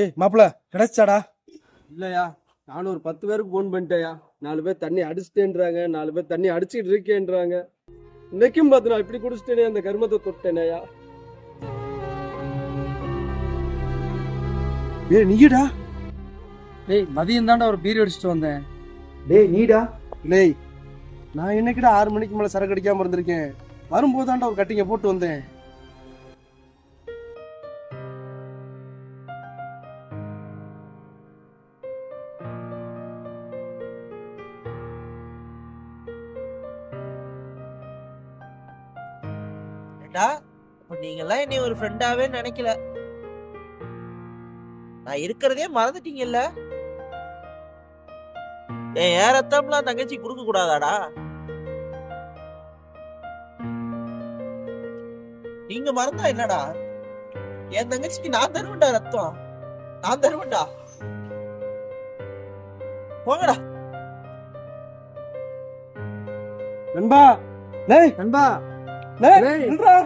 ஏய் மாப்பிள்ள கிடைச்சாடா? இல்லையா, நானும் ஒரு 10 பேருக்கு ஃபோன் பண்ணிட்டேயா. 4 பேர் தண்ணி அடிச்சிட்டேன்றாங்க, 4 பேர் தண்ணி அடிச்சிட்டு இருக்கேன்றாங்க. இன்னைக்கும் பார்த்து நான் இப்படி குடிச்சிட்டேனே, அந்த கர்மத்தை தொட்டேனேயா. ஏய் நீடா? டேய் மதியம் தான்டா ஒரு பீர் அடிச்சுட்டு வந்தேன். டேய் நீடா? டேய் நான் என்னைக்குடா 6 மணிக்கு மேல சரக்கு அடிக்காம இருந்திருக்கேன். வரும்போது தான்டா ஒரு கட்டிங்க போட்டு வந்தேன். இப்ப நீங்கெல்லாம் என்னை ஒரு ஃப்ரெண்டாவே நினைக்கல. நான் இருக்கிறதே மறந்துட்டீங்கல்ல. என் ரத்தம்லாம் தங்கச்சி கொடுக்க கூடாதாடா? நீங்க மறந்தா என்னடா? என் தங்கச்சிக்கு நான் தருவேன்டா ரத்தம், நான் தருவேன்டா. போங்கடா நண்பா. டேய் நண்பா டேய் நில்றா.